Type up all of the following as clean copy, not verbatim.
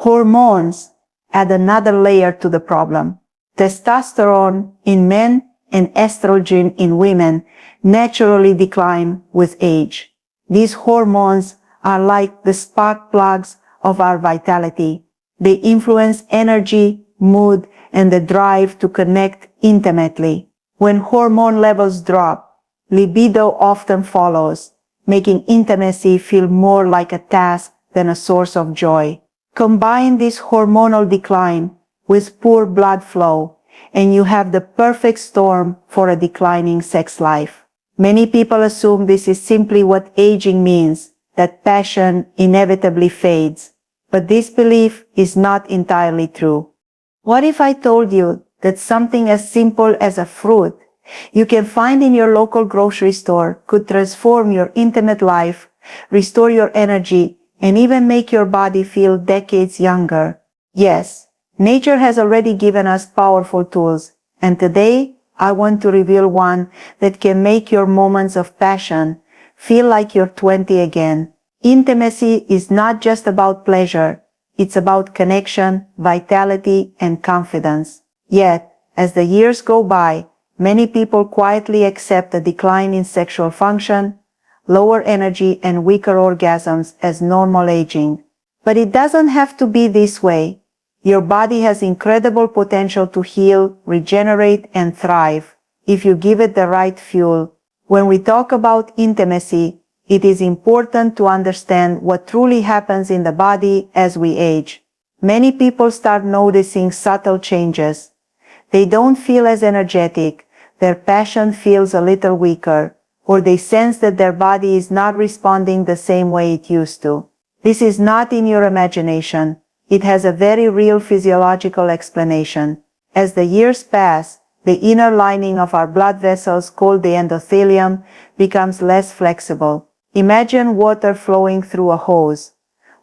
Hormones add another layer to the problem. Testosterone in men and estrogen in women naturally decline with age. These hormones are like the spark plugs of our vitality. They influence energy, mood, and the drive to connect intimately. When hormone levels drop, libido often follows, making intimacy feel more like a task than a source of joy. Combine this hormonal decline with poor blood flow, and you have the perfect storm for a declining sex life. Many people assume this is simply what aging means, that passion inevitably fades. But this belief is not entirely true. What if I told you that something as simple as a fruit you can find in your local grocery store could transform your intimate life, restore your energy, and even make your body feel decades younger? Yes, nature has already given us powerful tools, and today I want to reveal one that can make your moments of passion feel like you're 20 again. Intimacy is not just about pleasure, it's about connection, vitality, and confidence. Yet, as the years go by, many people quietly accept a decline in sexual function, lower energy, and weaker orgasms as normal aging. But it doesn't have to be this way. Your body has incredible potential to heal, regenerate, and thrive if you give it the right fuel. When we talk about intimacy, it is important to understand what truly happens in the body as we age. Many people start noticing subtle changes. They don't feel as energetic, their passion feels a little weaker, or they sense that their body is not responding the same way it used to. This is not in your imagination. It has a very real physiological explanation. As the years pass, the inner lining of our blood vessels, called the endothelium, becomes less flexible. Imagine water flowing through a hose.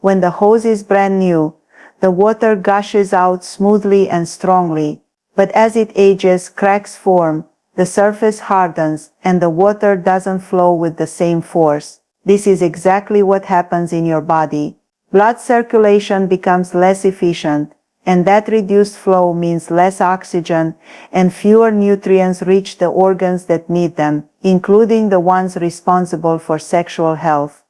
When the hose is brand new, the water gushes out smoothly and strongly. But as it ages, cracks form, the surface hardens, and the water doesn't flow with the same force. This is exactly what happens in your body. Blood circulation becomes less efficient, and that reduced flow means less oxygen and fewer nutrients reach the organs that need them, including the ones responsible for sexual health.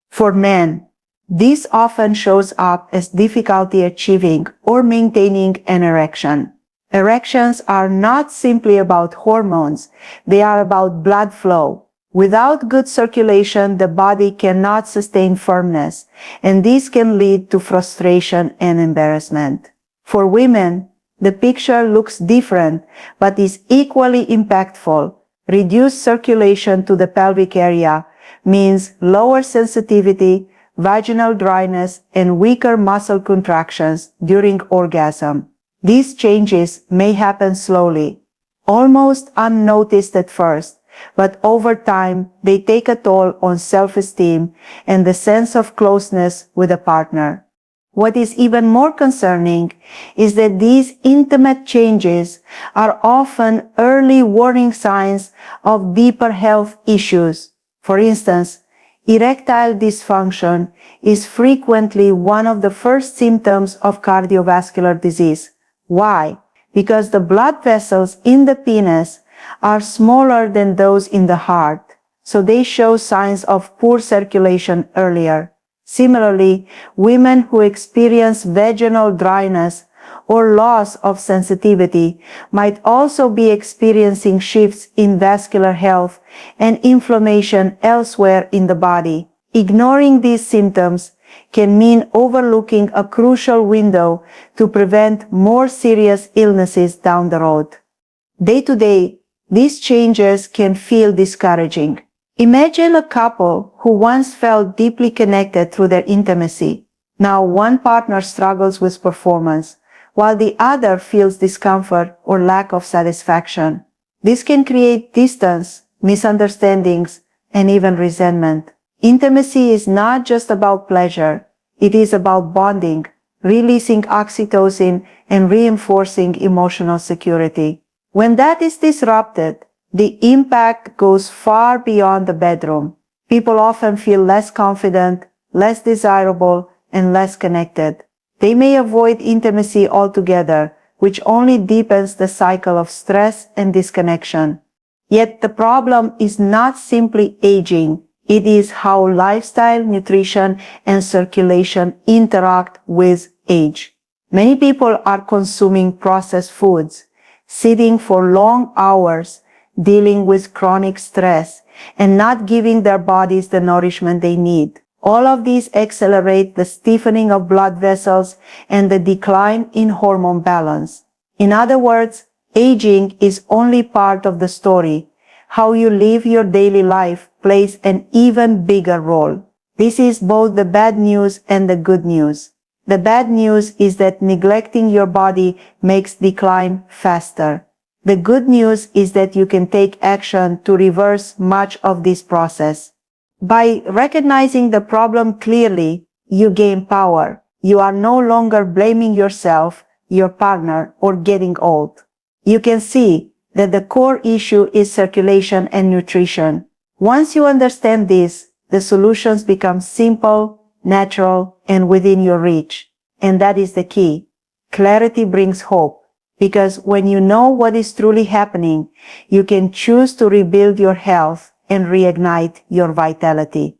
For men, this often shows up as difficulty achieving or maintaining an erection. Erections are not simply about hormones, they are about blood flow. Without good circulation, the body cannot sustain firmness, and this can lead to frustration and embarrassment. For women, the picture looks different, but is equally impactful. Reduced circulation to the pelvic area means lower sensitivity, vaginal dryness, and weaker muscle contractions during orgasm. These changes may happen slowly, almost unnoticed at first, but over time they take a toll on self-esteem and the sense of closeness with a partner. What is even more concerning is that these intimate changes are often early warning signs of deeper health issues. For instance, erectile dysfunction is frequently one of the first symptoms of cardiovascular disease. Why? Because the blood vessels in the penis are smaller than those in the heart, so they show signs of poor circulation earlier. Similarly, women who experience vaginal dryness or loss of sensitivity might also be experiencing shifts in vascular health and inflammation elsewhere in the body. Ignoring these symptoms can mean overlooking a crucial window to prevent more serious illnesses down the road. Day to day, these changes can feel discouraging. Imagine a couple who once felt deeply connected through their intimacy. Now one partner struggles with performance, while the other feels discomfort or lack of satisfaction. This can create distance, misunderstandings, and even resentment. Intimacy is not just about pleasure. It is about bonding, releasing oxytocin, and reinforcing emotional security. When that is disrupted, the impact goes far beyond the bedroom. People often feel less confident, less desirable, and less connected. They may avoid intimacy altogether, which only deepens the cycle of stress and disconnection. Yet the problem is not simply aging. It is how lifestyle, nutrition, and circulation interact with age. Many people are consuming processed foods, sitting for long hours, dealing with chronic stress, and not giving their bodies the nourishment they need. All of these accelerate the stiffening of blood vessels and the decline in hormone balance. In other words, aging is only part of the story. How you live your daily life plays an even bigger role. This is both the bad news and the good news. The bad news is that neglecting your body makes decline faster. The good news is that you can take action to reverse much of this process. By recognizing the problem clearly, you gain power. You are no longer blaming yourself, your partner, or getting old. You can see that the core issue is circulation and nutrition. Once you understand this, the solutions become simple, natural, and within your reach. And that is the key. Clarity brings hope, because when you know what is truly happening, you can choose to rebuild your health and reignite your vitality.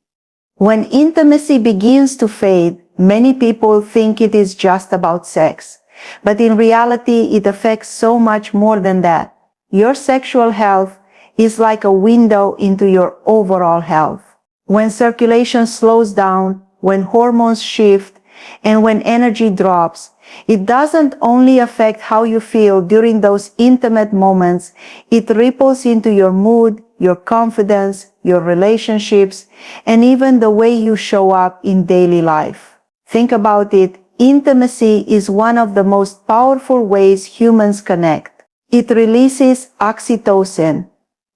When intimacy begins to fade, many people think it is just about sex. But in reality, it affects so much more than that. Your sexual health is like a window into your overall health. When circulation slows down, when hormones shift, and when energy drops, it doesn't only affect how you feel during those intimate moments, it ripples into your mood, your confidence, your relationships, and even the way you show up in daily life. Think about it. Intimacy is one of the most powerful ways humans connect. It releases oxytocin,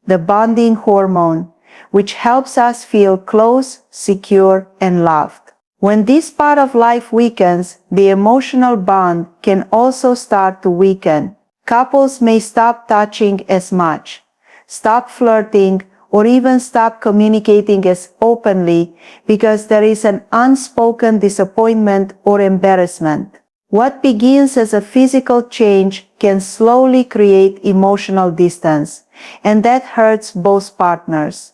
the bonding hormone, which helps us feel close, secure, and loved. When this part of life weakens, the emotional bond can also start to weaken. Couples may stop touching as much, stop flirting, or even stop communicating as openly because there is an unspoken disappointment or embarrassment. What begins as a physical change can slowly create emotional distance, and that hurts both partners.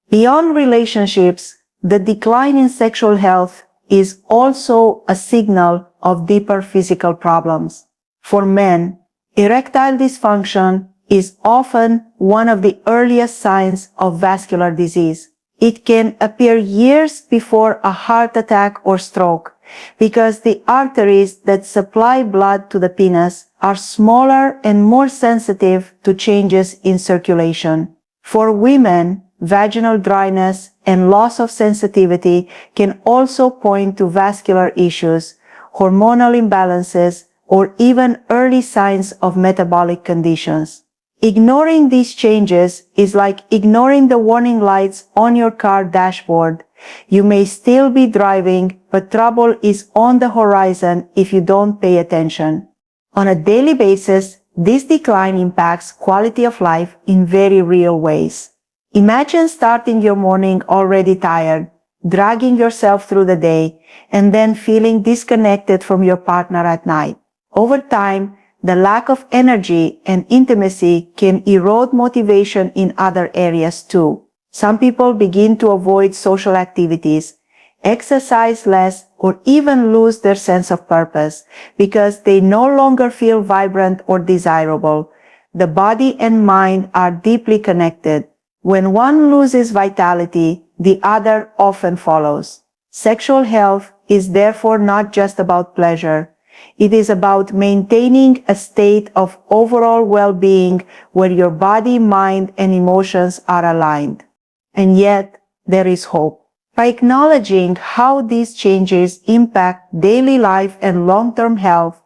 Beyond relationships, the decline in sexual health is also a signal of deeper physical problems. For men, erectile dysfunction is often one of the earliest signs of vascular disease. It can appear years before a heart attack or stroke because the arteries that supply blood to the penis are smaller and more sensitive to changes in circulation. For women, vaginal dryness and loss of sensitivity can also point to vascular issues, hormonal imbalances, or even early signs of metabolic conditions. Ignoring these changes is like ignoring the warning lights on your car dashboard. You may still be driving, but trouble is on the horizon if you don't pay attention. On a daily basis, this decline impacts quality of life in very real ways. Imagine starting your morning already tired, dragging yourself through the day, and then feeling disconnected from your partner at night. Over time, the lack of energy and intimacy can erode motivation in other areas too. Some people begin to avoid social activities, exercise less, or even lose their sense of purpose because they no longer feel vibrant or desirable. The body and mind are deeply connected. When one loses vitality, the other often follows. Sexual health is therefore not just about pleasure. It is about maintaining a state of overall well-being where your body, mind, and emotions are aligned. And yet, there is hope. By acknowledging how these changes impact daily life and long-term health,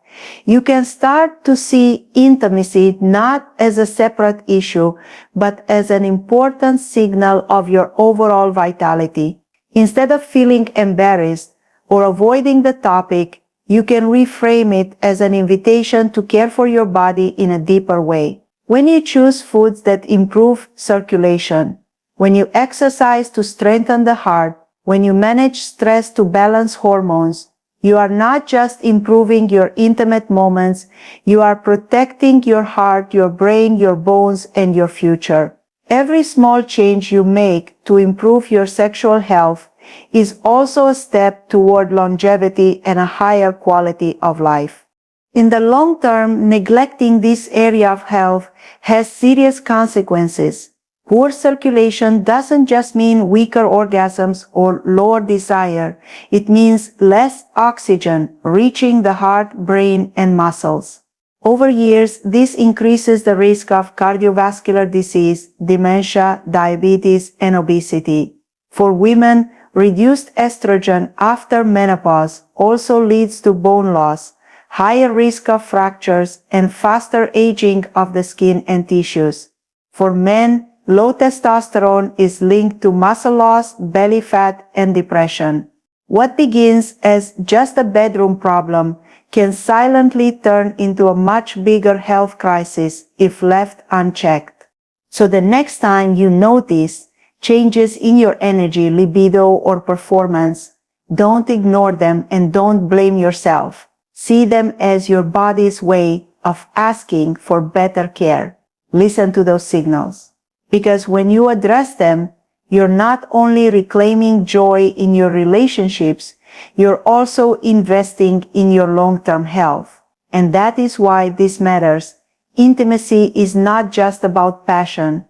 you can start to see intimacy not as a separate issue, but as an important signal of your overall vitality. Instead of feeling embarrassed or avoiding the topic, you can reframe it as an invitation to care for your body in a deeper way. When you choose foods that improve circulation, when you exercise to strengthen the heart, when you manage stress to balance hormones, You are not just improving your intimate moments, you are protecting your heart, your brain, your bones, and your future. Every small change you make to improve your sexual health is also a step toward longevity and a higher quality of life. In the long term, neglecting this area of health has serious consequences. Poor circulation doesn't just mean weaker orgasms or lower desire. It means less oxygen reaching the heart, brain, and muscles. Over years, this increases the risk of cardiovascular disease, dementia, diabetes, and obesity. For women, reduced estrogen after menopause also leads to bone loss, higher risk of fractures, and faster aging of the skin and tissues. For men, low testosterone is linked to muscle loss, belly fat, and depression. What begins as just a bedroom problem can silently turn into a much bigger health crisis if left unchecked. So the next time you notice changes in your energy, libido, or performance, don't ignore them and don't blame yourself. See them as your body's way of asking for better care. Listen to those signals. Because when you address them, you're not only reclaiming joy in your relationships, you're also investing in your long-term health. And that is why this matters. Intimacy is not just about passion.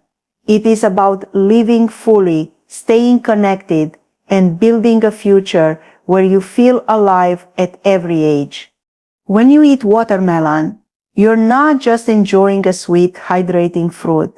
It is about living fully, staying connected, and building a future where you feel alive at every age. When you eat watermelon, you're not just enjoying a sweet, hydrating fruit.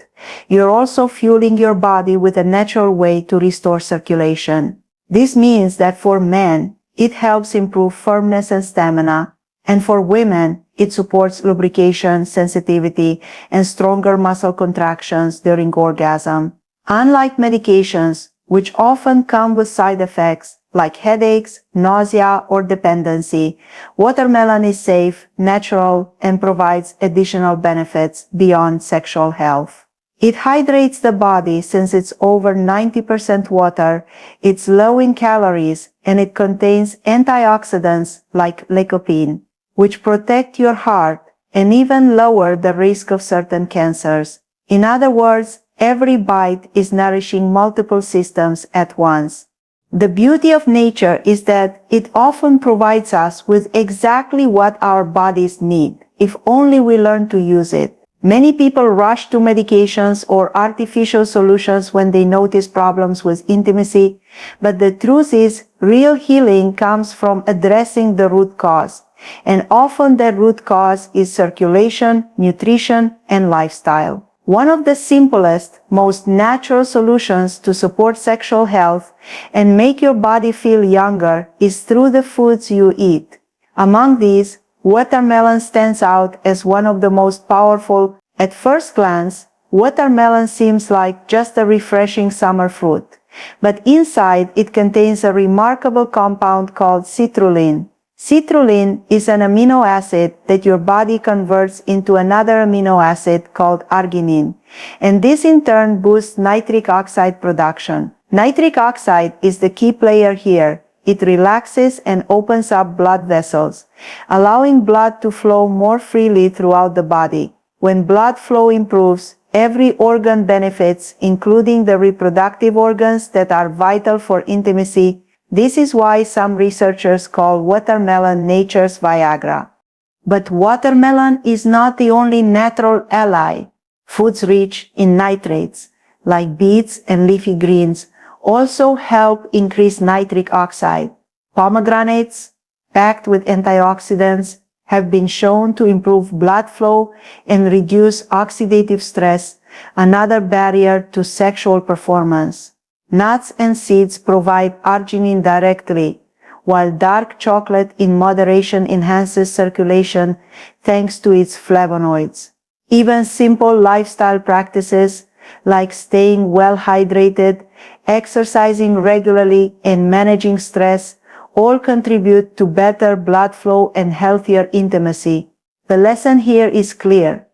You're also fueling your body with a natural way to restore circulation. This means that for men, it helps improve firmness and stamina, and for women, it supports lubrication, sensitivity, and stronger muscle contractions during orgasm. Unlike medications, which often come with side effects like headaches, nausea, or dependency, watermelon is safe, natural, and provides additional benefits beyond sexual health. It hydrates the body since it's over 90% water, it's low in calories, and it contains antioxidants like lycopene, which protect your heart and even lower the risk of certain cancers. In other words, every bite is nourishing multiple systems at once. The beauty of nature is that it often provides us with exactly what our bodies need, if only we learn to use it. Many people rush to medications or artificial solutions when they notice problems with intimacy, but the truth is, real healing comes from addressing the root cause, and often the root cause is circulation, nutrition, and lifestyle. One of the simplest, most natural solutions to support sexual health and make your body feel younger is through the foods you eat. Among these, watermelon stands out as one of the most powerful. At first glance, watermelon seems like just a refreshing summer fruit, but inside it contains a remarkable compound called citrulline. Citrulline is an amino acid that your body converts into another amino acid called arginine, and this in turn boosts nitric oxide production. Nitric oxide is the key player here. It relaxes and opens up blood vessels, allowing blood to flow more freely throughout the body. When blood flow improves, every organ benefits, including the reproductive organs that are vital for intimacy. This is why some researchers call watermelon nature's Viagra. But watermelon is not the only natural ally. Foods rich in nitrates, like beets and leafy greens, also help increase nitric oxide. Pomegranates, packed with antioxidants, have been shown to improve blood flow and reduce oxidative stress, another barrier to sexual performance. Nuts and seeds provide arginine directly, while dark chocolate in moderation enhances circulation thanks to its flavonoids. Even simple lifestyle practices like staying well hydrated, exercising regularly, and managing stress all contribute to better blood flow and healthier intimacy. The lesson here is clear.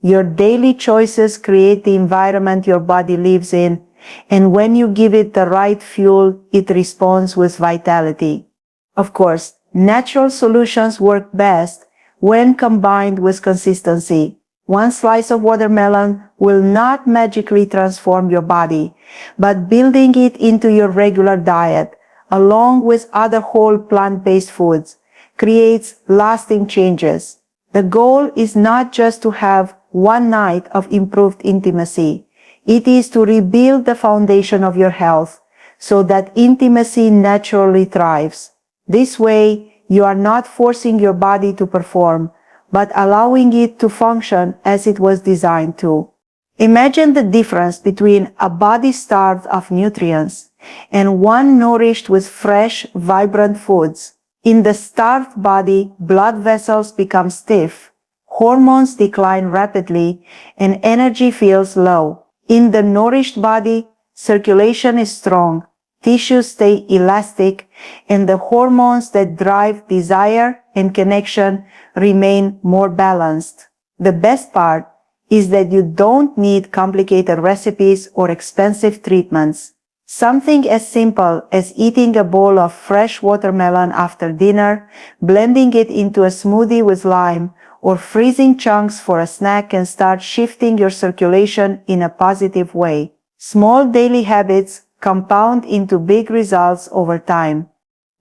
Your daily choices create the environment your body lives in, and when you give it the right fuel, it responds with vitality. Of course, Natural solutions work best when combined with consistency. One slice of watermelon will not magically transform your body, but building it into your regular diet, along with other whole plant-based foods, creates lasting changes. The goal is not just to have one night of improved intimacy. It is to rebuild the foundation of your health so that intimacy naturally thrives. This way, you are not forcing your body to perform, but allowing it to function as it was designed to. Imagine the difference between a body starved of nutrients and one nourished with fresh, vibrant foods. In the starved body, blood vessels become stiff, hormones decline rapidly, and energy feels low. In the nourished body, circulation is strong, tissues stay elastic, and the hormones that drive desire and connection remain more balanced. The best part is that you don't need complicated recipes or expensive treatments. Something as simple as eating a bowl of fresh watermelon after dinner, blending it into a smoothie with lime, or freezing chunks for a snack can start shifting your circulation in a positive way. Small daily habits compound into big results over time.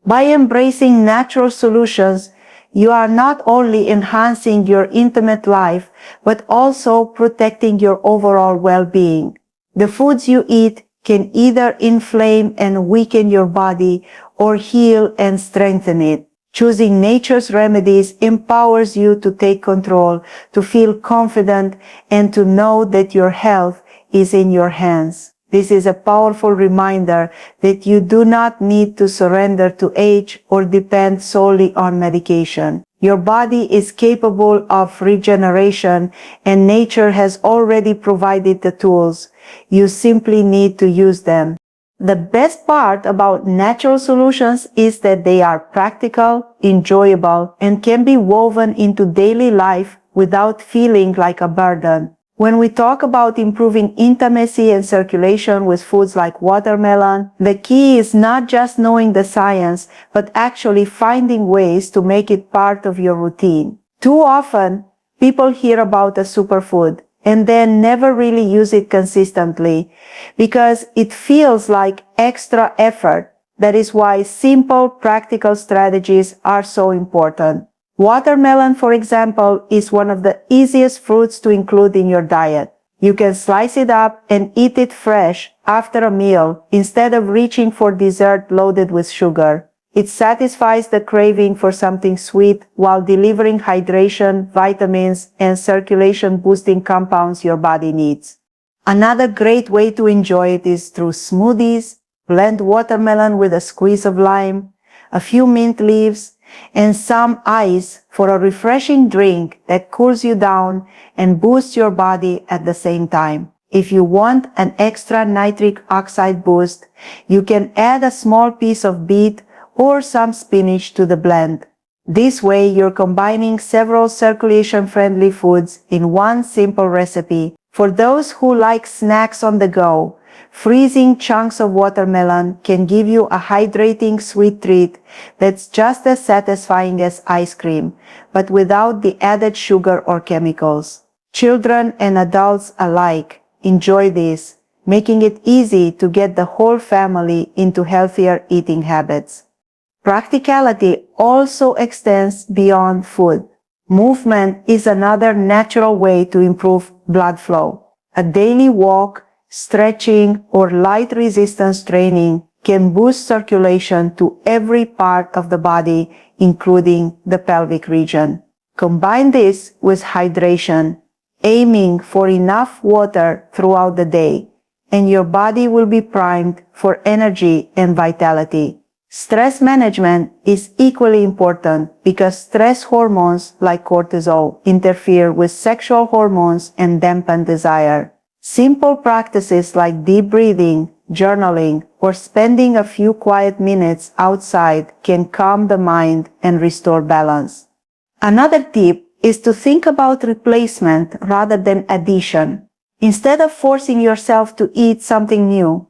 By embracing natural solutions, you are not only enhancing your intimate life, but also protecting your overall well-being. The foods you eat can either inflame and weaken your body or heal and strengthen it. Choosing nature's remedies empowers you to take control, to feel confident, and to know that your health is in your hands. This is a powerful reminder that you do not need to surrender to age or depend solely on medication. Your body is capable of regeneration, and nature has already provided the tools. You simply need to use them. The best part about natural solutions is that they are practical, enjoyable, and can be woven into daily life without feeling like a burden. When we talk about improving intimacy and circulation with foods like watermelon, the key is not just knowing the science, but actually finding ways to make it part of your routine. Too often, people hear about a superfood and then never really use it consistently because it feels like extra effort. That is why simple, practical strategies are so important. Watermelon, for example, is one of the easiest fruits to include in your diet. You can slice it up and eat it fresh after a meal instead of reaching for dessert loaded with sugar. It satisfies the craving for something sweet while delivering hydration, vitamins, and circulation-boosting compounds your body needs. Another great way to enjoy it is through smoothies. Blend watermelon with a squeeze of lime, a few mint leaves, and some ice for a refreshing drink that cools you down and boosts your body at the same time. If you want an extra nitric oxide boost, you can add a small piece of beet or some spinach to the blend. This way, you're combining several circulation-friendly foods in one simple recipe. For those who like snacks on the go, freezing chunks of watermelon can give you a hydrating sweet treat that's just as satisfying as ice cream, but without the added sugar or chemicals. Children and adults alike enjoy this, making it easy to get the whole family into healthier eating habits. Practicality also extends beyond food. Movement is another natural way to improve blood flow. A daily walk, stretching, or light resistance training can boost circulation to every part of the body, including the pelvic region. Combine this with hydration, aiming for enough water throughout the day, and your body will be primed for energy and vitality. Stress management is equally important because stress hormones like cortisol interfere with sexual hormones and dampen desire. Simple practices like deep breathing, journaling, or spending a few quiet minutes outside can calm the mind and restore balance. Another tip is to think about replacement rather than addition. Instead of forcing yourself to eat something new,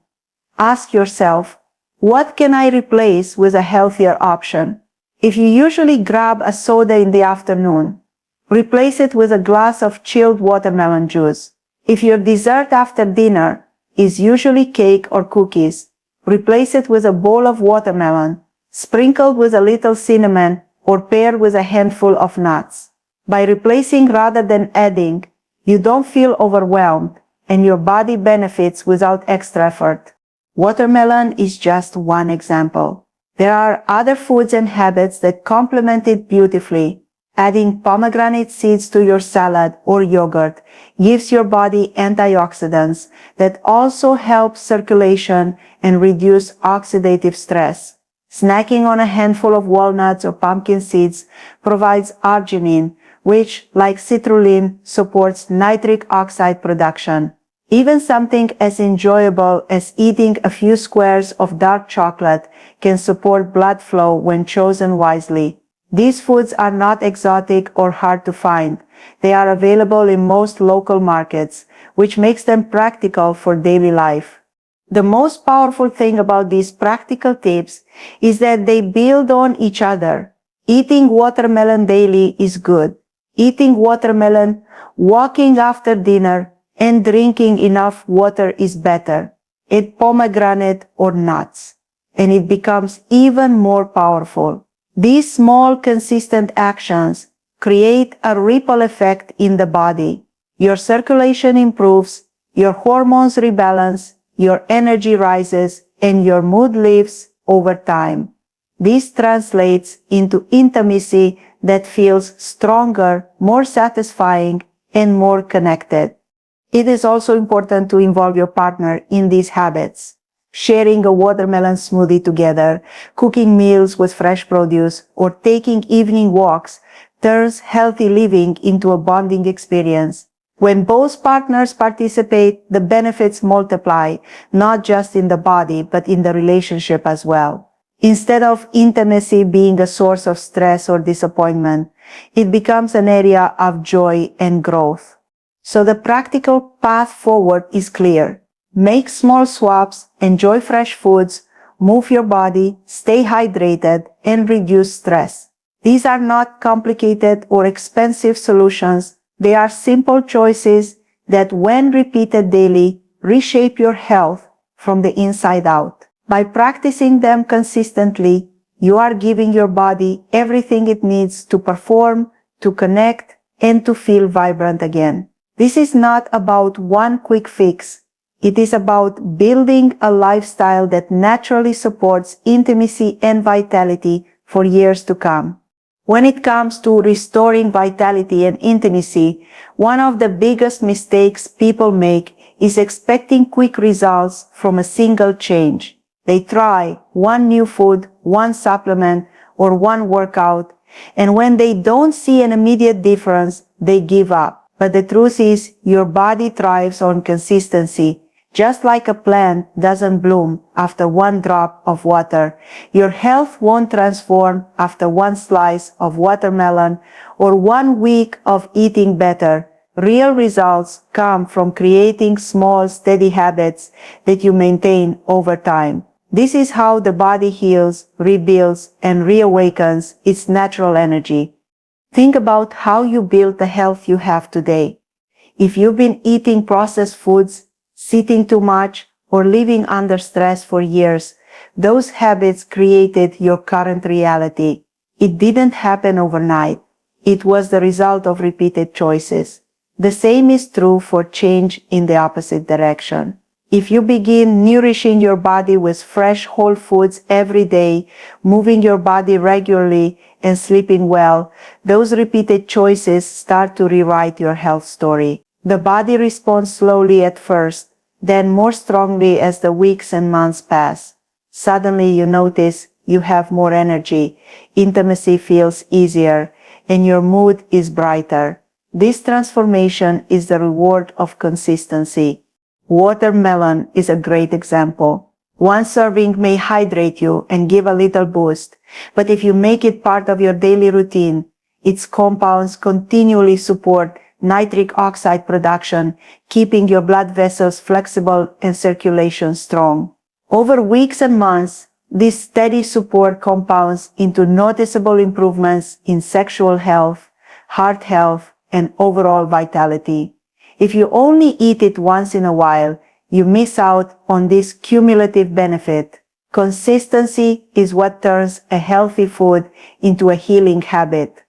ask yourself, what can I replace with a healthier option? If you usually grab a soda in the afternoon, replace it with a glass of chilled watermelon juice. If your dessert after dinner is usually cake or cookies, replace it with a bowl of watermelon, sprinkled with a little cinnamon or paired with a handful of nuts. By replacing rather than adding, you don't feel overwhelmed and your body benefits without extra effort. Watermelon is just one example. There are other foods and habits that complement it beautifully. Adding pomegranate seeds to your salad or yogurt gives your body antioxidants that also help circulation and reduce oxidative stress. Snacking on a handful of walnuts or pumpkin seeds provides arginine, which, like citrulline, supports nitric oxide production. Even something as enjoyable as eating a few squares of dark chocolate can support blood flow when chosen wisely. These foods are not exotic or hard to find. They are available in most local markets, which makes them practical for daily life. The most powerful thing about these practical tips is that they build on each other. Eating watermelon daily is good. Eating watermelon, walking after dinner, and drinking enough water is better. Add pomegranate or nuts, and it becomes even more powerful. These small, consistent actions create a ripple effect in the body. Your circulation improves, your hormones rebalance, your energy rises, and your mood lifts over time. This translates into intimacy that feels stronger, more satisfying, and more connected. It is also important to involve your partner in these habits. Sharing a watermelon smoothie together, cooking meals with fresh produce, or taking evening walks turns healthy living into a bonding experience. When both partners participate, the benefits multiply, not just in the body, but in the relationship as well. Instead of intimacy being a source of stress or disappointment, it becomes an area of joy and growth. So the practical path forward is clear. Make small swaps, enjoy fresh foods, move your body, stay hydrated, and reduce stress. These are not complicated or expensive solutions. They are simple choices that, when repeated daily, reshape your health from the inside out. By practicing them consistently, you are giving your body everything it needs to perform, to connect, and to feel vibrant again. This is not about one quick fix. It is about building a lifestyle that naturally supports intimacy and vitality for years to come. When it comes to restoring vitality and intimacy, one of the biggest mistakes people make is expecting quick results from a single change. They try one new food, one supplement, or one workout, and when they don't see an immediate difference, they give up. But the truth is, your body thrives on consistency. Just like a plant doesn't bloom after one drop of water, your health won't transform after one slice of watermelon or 1 week of eating better. Real results come from creating small, steady habits that you maintain over time. This is how the body heals, rebuilds, and reawakens its natural energy. Think about how you built the health you have today. If you've been eating processed foods, sitting too much, or living under stress for years, those habits created your current reality. It didn't happen overnight. It was the result of repeated choices. The same is true for change in the opposite direction. If you begin nourishing your body with fresh whole foods every day, moving your body regularly, and sleeping well, those repeated choices start to rewrite your health story. The body responds slowly at first, then more strongly as the weeks and months pass. Suddenly you notice you have more energy, intimacy feels easier, and your mood is brighter. This transformation is the reward of consistency. Watermelon is a great example. One serving may hydrate you and give a little boost, but if you make it part of your daily routine, its compounds continually support nitric oxide production, keeping your blood vessels flexible and circulation strong. Over weeks and months, This steady support compounds into noticeable improvements in sexual health, heart health, and overall vitality. If you only eat it once in a while, you miss out on this cumulative benefit. Consistency is what turns a healthy food into a healing habit.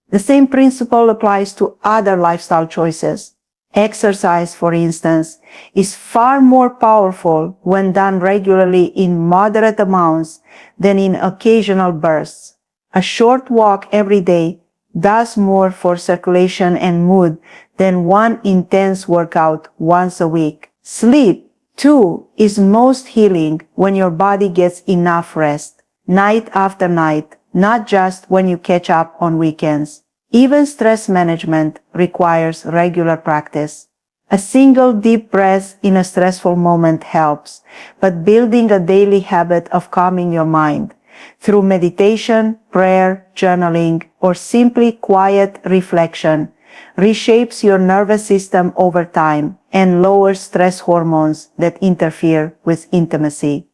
The same principle applies to other lifestyle choices. Exercise, for instance, is far more powerful when done regularly in moderate amounts than in occasional bursts. A short walk every day does more for circulation and mood than one intense workout once a week. Sleep, too, is most healing when your body gets enough rest, night after night, not just when you catch up on weekends. Even stress management requires regular practice. A single deep breath in a stressful moment helps, but building a daily habit of calming your mind through meditation, prayer, journaling, or simply quiet reflection reshapes your nervous system over time and lowers stress hormones that interfere with intimacy.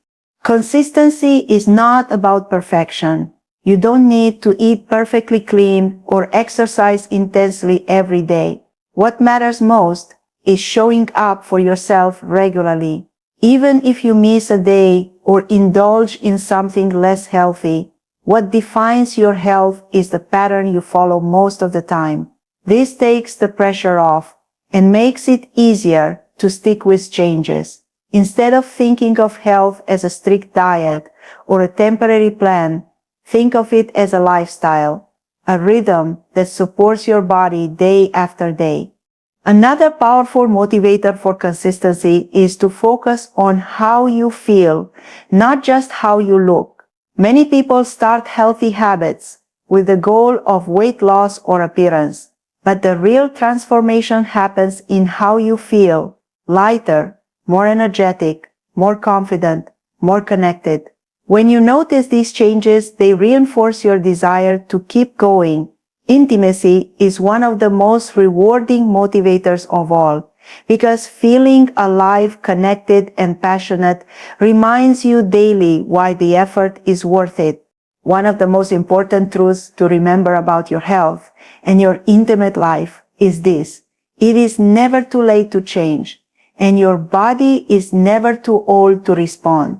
Consistency is not about perfection. You don't need to eat perfectly clean or exercise intensely every day. What matters most is showing up for yourself regularly. Even if you miss a day or indulge in something less healthy, what defines your health is the pattern you follow most of the time. This takes the pressure off and makes it easier to stick with changes. Instead of thinking of health as a strict diet or a temporary plan, think of it as a lifestyle, a rhythm that supports your body day after day. Another powerful motivator for consistency is to focus on how you feel, not just how you look. Many people start healthy habits with the goal of weight loss or appearance, but the real transformation happens in how you feel: lighter, more energetic, more confident, more connected. When you notice these changes, they reinforce your desire to keep going. Intimacy is one of the most rewarding motivators of all, because feeling alive, connected, and passionate reminds you daily why the effort is worth it. One of the most important truths to remember about your health and your intimate life is this: it is never too late to change, and your body is never too old to respond.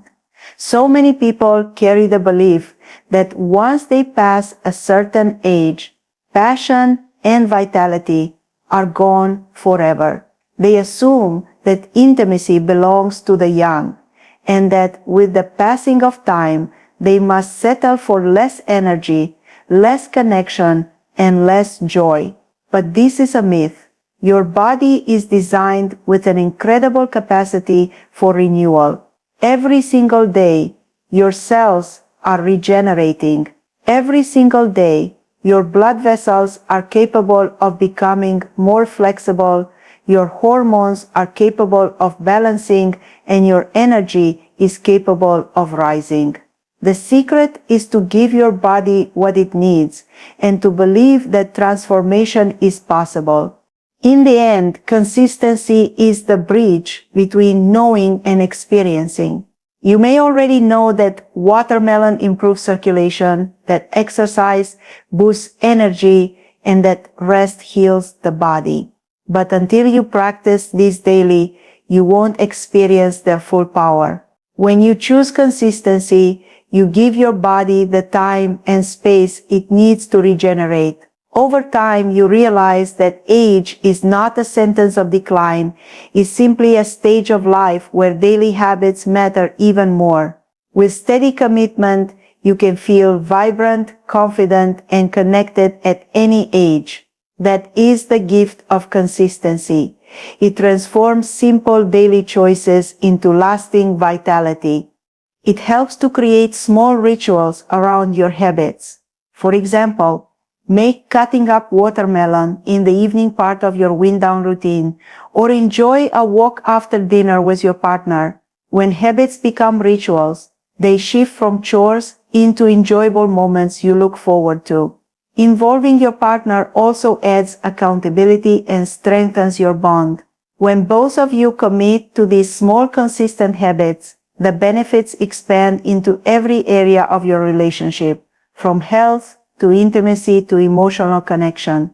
So many people carry the belief that once they pass a certain age, passion and vitality are gone forever. They assume that intimacy belongs to the young, and that with the passing of time, they must settle for less energy, less connection, and less joy. But this is a myth. Your body is designed with an incredible capacity for renewal. Every single day, your cells are regenerating. Every single day, your blood vessels are capable of becoming more flexible, your hormones are capable of balancing, and your energy is capable of rising. The secret is to give your body what it needs and to believe that transformation is possible. In the end, consistency is the bridge between knowing and experiencing. You may already know that watermelon improves circulation, that exercise boosts energy, and that rest heals the body. But until you practice this daily, you won't experience their full power. When you choose consistency, you give your body the time and space it needs to regenerate. Over time, you realize that age is not a sentence of decline, it's simply a stage of life where daily habits matter even more. With steady commitment, you can feel vibrant, confident, and connected at any age. That is the gift of consistency. It transforms simple daily choices into lasting vitality. It helps to create small rituals around your habits. For example, make cutting up watermelon in the evening part of your wind-down routine, or enjoy a walk after dinner with your partner. When habits become rituals, they shift from chores into enjoyable moments you look forward to. Involving your partner also adds accountability and strengthens your bond. When both of you commit to these small, consistent habits, the benefits expand into every area of your relationship, from health to intimacy to emotional connection.